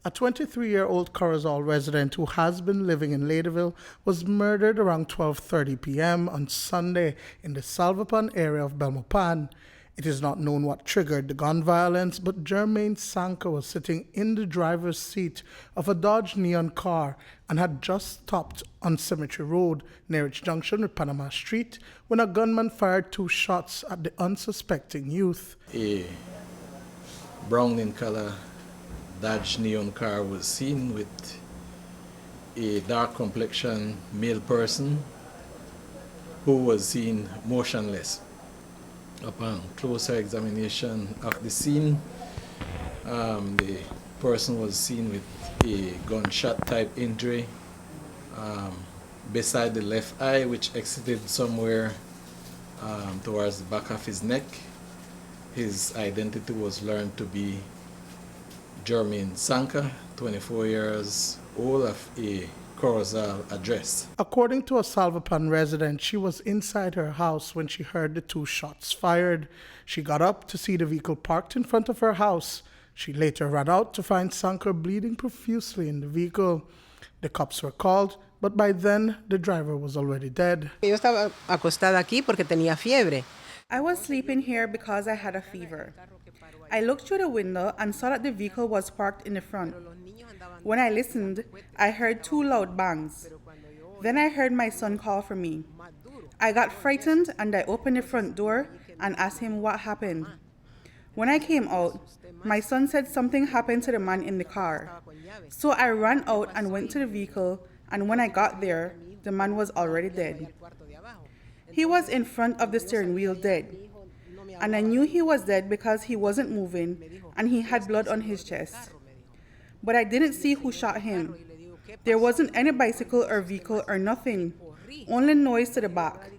A 23-year-old Corozal resident who has been living in Ladyville was murdered around 12:30 p.m. on Sunday in the Salvapan area of Belmopan. It is not known what triggered the gun violence, but Jermain Sanker was sitting in the driver's seat of a Dodge Neon car and had just stopped on Cemetery Road near its junction with Panama Street when a gunman fired 2 shots at the unsuspecting youth. A brown in color Dodge Neon car was seen with a dark complexion male person who was seen motionless. Upon closer examination of the scene, the person was seen with a gunshot type injury beside the left eye, which exited somewhere towards the back of his neck. His identity was learned to be Jermain Sanker, 24 years old, of a Corozal address. According to a Salvapan resident, she was inside her house when she heard the 2 shots fired. She got up to see the vehicle parked in front of her house. She later ran out to find Sanker bleeding profusely in the vehicle. The cops were called, but by then the driver was already dead. Yo estaba acostada aquí porque tenía fiebre. I was sleeping here because I had a fever. I looked through the window and saw that the vehicle was parked in the front. When I listened, I heard 2 loud bangs. Then I heard my son call for me. I got frightened and I opened the front door and asked him what happened. When I came out, my son said something happened to the man in the car. So I ran out and went to the vehicle, and when I got there, the man was already dead. He was in front of the steering wheel dead. And I knew he was dead because he wasn't moving and he had blood on his chest. But I didn't see who shot him. There wasn't any bicycle or vehicle or nothing, only noise to the back.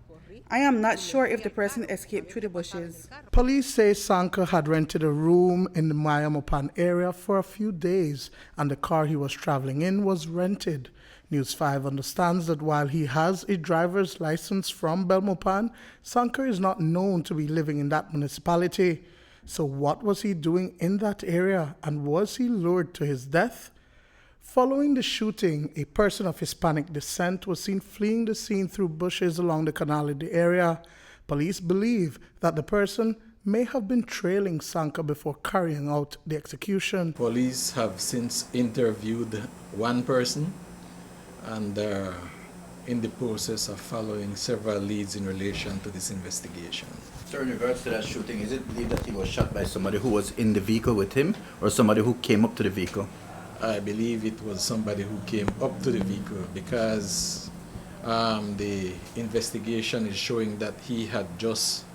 I am not sure if the person escaped through the bushes. Police say Sanker had rented a room in the Belmopan area for a few days and the car he was traveling in was rented. News 5 understands that while he has a driver's license from Belmopan, Sanker is not known to be living in that municipality. So what was he doing in that area, and was he lured to his death? Following the shooting, a person of Hispanic descent was seen fleeing the scene through bushes along the canal in the area. Police believe that the person may have been trailing Sanker before carrying out the execution. Police have since interviewed one person and are in the process of following several leads in relation to this investigation. Sir, in regards to that shooting, is it believed that he was shot by somebody who was in the vehicle with him or somebody who came up to the vehicle? I believe it was somebody who came up to the vehicle because the investigation is showing that he had just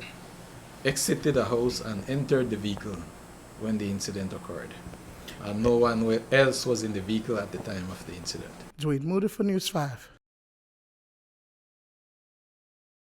exited the house and entered the vehicle when the incident occurred. And no one else was in the vehicle at the time of the incident. Duane, Moody for News 5.